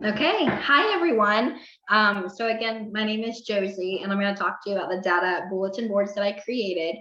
Okay, hi everyone. So again, my name is Josie, and I'm going to talk to you about the data bulletin boards that I created.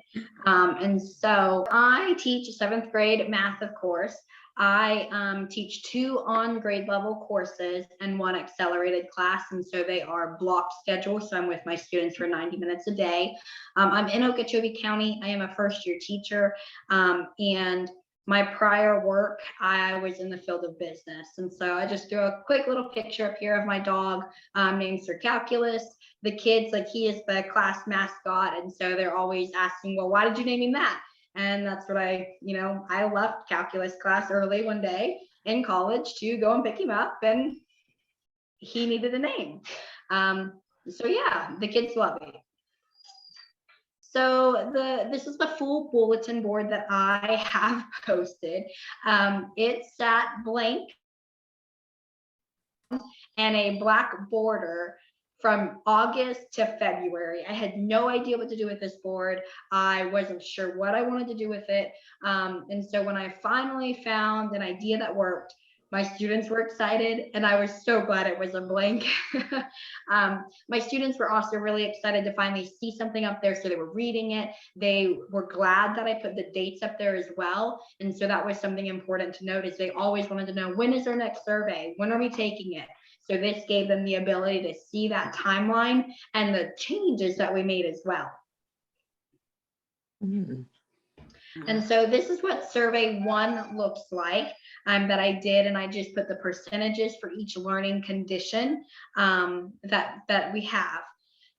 And so I teach 7th grade math, of course. I teach 2 on grade level courses and 1 accelerated class, and so they are block schedules. So I'm with my students for 90 minutes a day. I'm in Okeechobee County. I am a first-year teacher, and my prior work, I was in the field of business. And so I just threw a quick little picture up here of my dog named Sir Calculus. The kids, like, he is the class mascot. And so they're always asking, well, why did you name him that? And that's what I left calculus class early one day in college to go and pick him up, and he needed a name. So yeah, the kids love it. So this is the full bulletin board that I have posted. It sat blank and a black border from August to February. I had no idea what to do with this board. I wasn't sure what I wanted to do with it. And so when I finally found an idea that worked, my students were excited, and I was so glad it was a blank. My students were also really excited to finally see something up there, so they were reading it. They were glad that I put the dates up there as well, and so that was something important to note, is they always wanted to know, when is our next survey? When are we taking it? So this gave them the ability to see that timeline and the changes that we made as well. And so this is what survey 1 looks like that I did, and I just put the percentages for each learning condition that we have.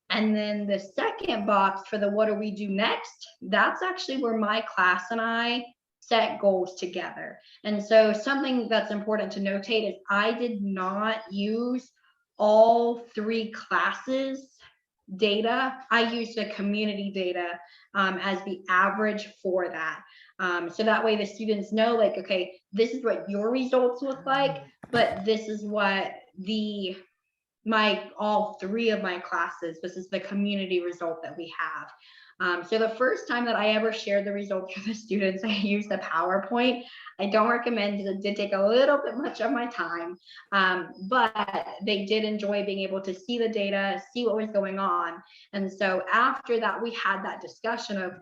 And then the second box for the what do we do next, that's actually where my class and I set goals together. And so something that's important to notate is I did not use all 3 classes data. I used the community data as the average for that. So that way the students know, like, okay, this is what your results look like, but this is what all 3 of my classes, this is the community result that we have. So the first time that I ever shared the results for the students, I used a PowerPoint. I don't recommend it. It did take a little bit much of my time, but they did enjoy being able to see the data, see what was going on. And so after that, we had that discussion of,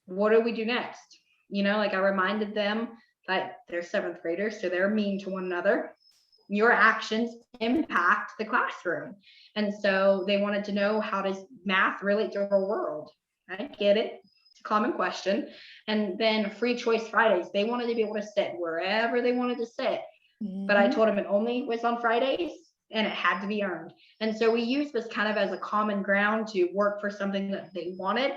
what do we do next? Like, I reminded them that they're 7th graders, so they're mean to one another. Your actions impact the classroom. And so they wanted to know, how does math relate to our world? I get it. It's a common question. And then free choice Fridays, they wanted to be able to sit wherever they wanted to sit. But I told them it only was on Fridays and it had to be earned. And so we used this kind of as a common ground to work for something that they wanted,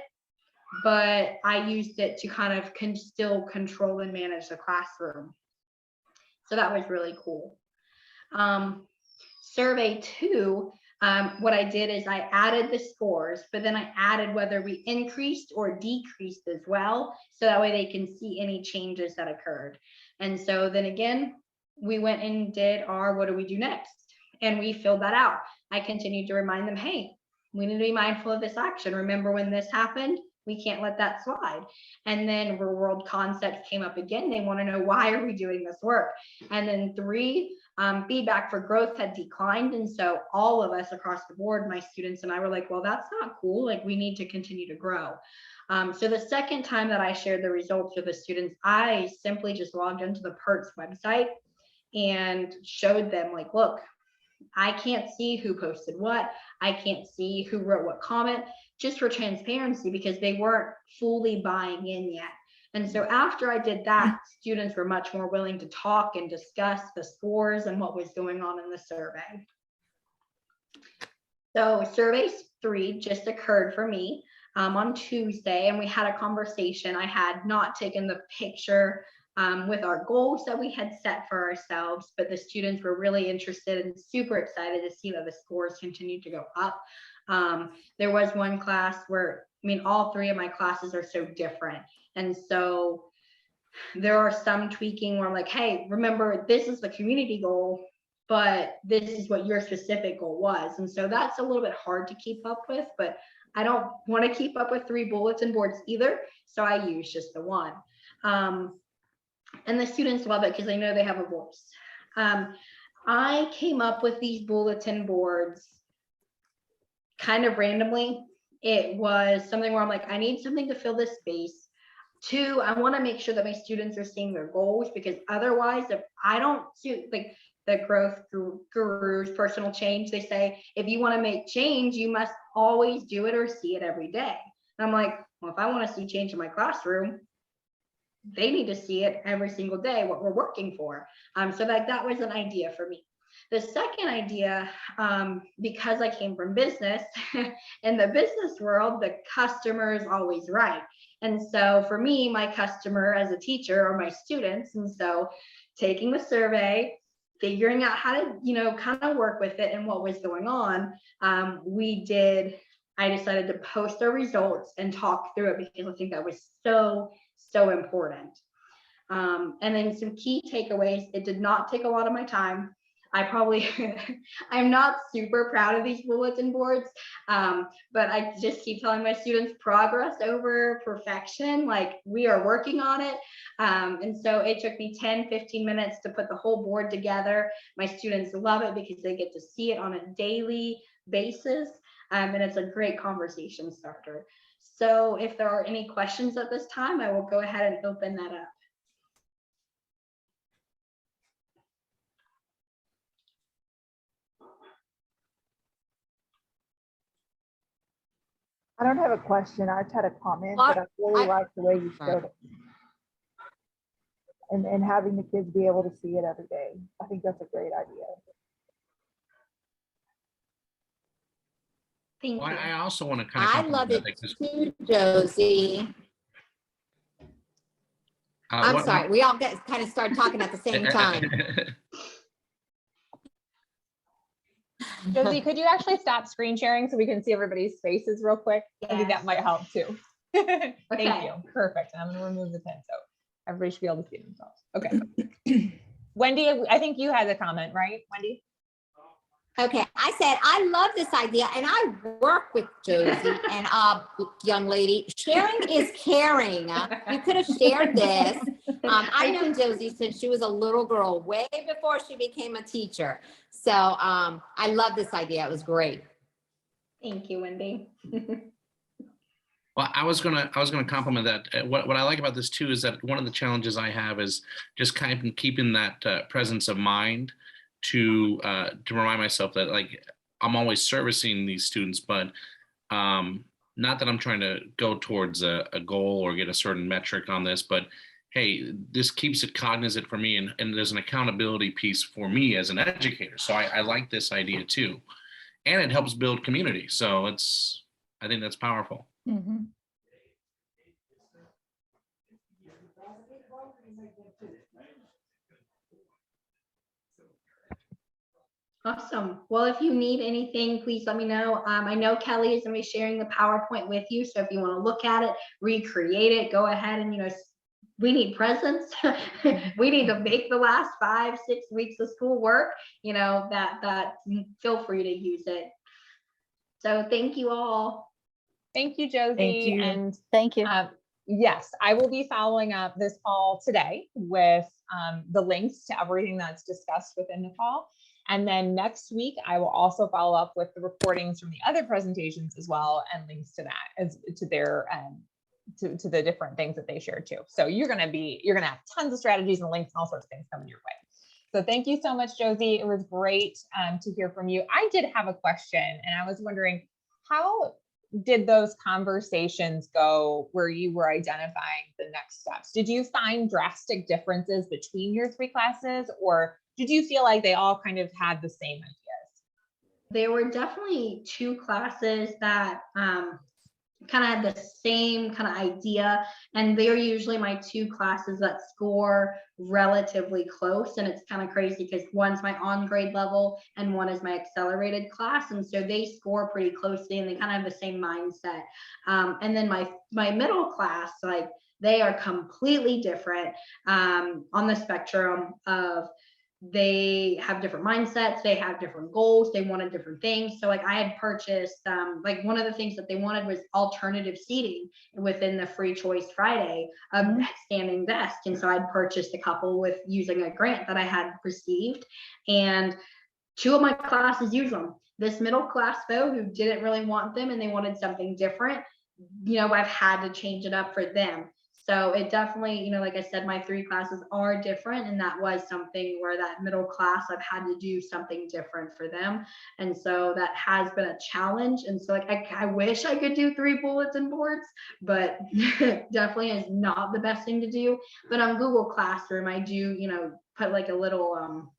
but I used it to kind of still control and manage the classroom. So that was really cool. Survey 2, what I did is I added the scores, but then I added whether we increased or decreased as well, so that way they can see any changes that occurred. And so then again, we went and did our what do we do next, and we filled that out. I continued to remind them, hey, we need to be mindful of this action. Remember when this happened? We can't let that slide. And then real world concepts came up again. They want to know, why are we doing this work? And then 3, feedback for growth had declined. And so all of us across the board, my students and I, were like, well, that's not cool. Like, we need to continue to grow. So the second time that I shared the results with the students, I simply just logged into the PERTS website and showed them, like, look, I can't see who posted what. I can't see who wrote what comment, just for transparency, because they weren't fully buying in yet. And so after I did that, students were much more willing to talk and discuss the scores and what was going on in the survey. So survey 3 just occurred for me on Tuesday, and we had a conversation. I had not taken the picture with our goals that we had set for ourselves, but the students were really interested and super excited to see that the scores continued to go up. There was one class where, all 3 of my classes are so different. And so there are some tweaking where I'm like, hey, remember, this is the community goal, but this is what your specific goal was. And so that's a little bit hard to keep up with, but I don't want to keep up with 3 bulletin boards either. So I use just the 1. And the students love it because they know they have a voice. I came up with these bulletin boards kind of randomly. It was something where I'm like, I need something to fill this space. Two, I want to make sure that my students are seeing their goals, because otherwise, if I don't see, like, the growth gurus, personal change, they say, if you want to make change, you must always do it or see it every day. And I'm like, well, if I want to see change in my classroom, they need to see it every single day, what we're working for. So that was an idea for me. The second idea, because I came from business, in the business world, the customer is always right. And so for me, my customer as a teacher are my students. And so taking the survey, figuring out how to, kind of work with it and what was going on, I decided to post our results and talk through it, because I think that was so important. And then some key takeaways. It did not take a lot of my time. I'm not super proud of these bulletin boards, but I just keep telling my students progress over perfection. Like, we are working on it. And so it took me 10-15 minutes to put the whole board together. My students love it because they get to see it on a daily basis. And it's a great conversation starter. So if there are any questions at this time, I will go ahead and open that up. I don't have a question. I just had a comment, but I really like the way you showed it. And having the kids be able to see it every day. I think that's a great idea. Thank you. I also want to kind of. I love it too, Josey. I'm sorry, we all kind of started talking at the same time. Josey, could you actually stop screen sharing so we can see everybody's faces real quick? Yes. I think that might help too. Thank you. Perfect. I'm going to remove the pin so everybody should be able to see themselves. Okay. Wendy, I think you had a comment, right, Wendy? Okay, I said, I love this idea, and I work with Josey and young lady. Sharing is caring. You could have shared this. I've known Josey since she was a little girl, way before she became a teacher. So I love this idea. It was great. Thank you, Wendy. Well, I was gonna compliment that. What I like about this too is that one of the challenges I have is just kind of keeping that presence of mind to remind myself that, like, I'm always servicing these students, but not that I'm trying to go towards a goal or get a certain metric on this, but hey, this keeps it cognizant for me, and there's an accountability piece for me as an educator. So I like this idea too, and it helps build community. So I think that's powerful. Mm-hmm. Awesome. Well, if you need anything, please let me know. I know Kelly is going to be sharing the PowerPoint with you. So if you want to look at it, recreate it, go ahead and, we need presents. We need to make the last 5-6 weeks of school work, that feel free to use it. So thank you all. Thank you, Josey. Thank you. And thank you. Yes, I will be following up this call today with the links to everything that's discussed within the call. And then next week, I will also follow up with the recordings from the other presentations as well, and links to that, as to their to the different things that they shared too. So you're gonna have tons of strategies and links and all sorts of things coming your way. So thank you so much, Josey. It was great to hear from you. I did have a question, and I was wondering, how did those conversations go where you were identifying the next steps? Did you find drastic differences between your 3 classes, or did you feel like they all kind of had the same ideas? There were definitely 2 classes that kind of had the same kind of idea, and they're usually my 2 classes that score relatively close. And it's kind of crazy because one's my on grade level and one is my accelerated class, and so they score pretty closely and they kind of have the same mindset. And then my middle class, like, they are completely different on the spectrum of they have different mindsets, they have different goals, they wanted different things. So like I had purchased, like one of the things that they wanted was alternative seating within the Free Choice Friday of standing desk. And so I'd purchased a couple with using a grant that I had received, and 2 of my classes use them. This middle class though, who didn't really want them and they wanted something different, you know, I've had to change it up for them. So it definitely, you know, like I said, my 3 classes are different, and that was something where that middle class, I've had to do something different for them. And so that has been a challenge. And so like, I wish I could do 3 bulletin boards, but definitely is not the best thing to do. But on Google Classroom, I do, you know, put like a little,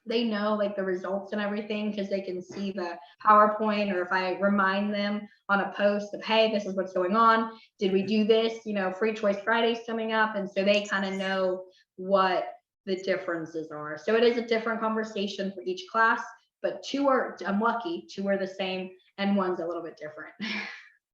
they know like the results and everything, because they can see the PowerPoint, or if I remind them on a post of, hey, this is what's going on. Did we do this? You know, Free Choice Friday's coming up. And so they kind of know what the differences are. So it is a different conversation for each class, but 2 are, I'm lucky, 2 are the same and one's a little bit different.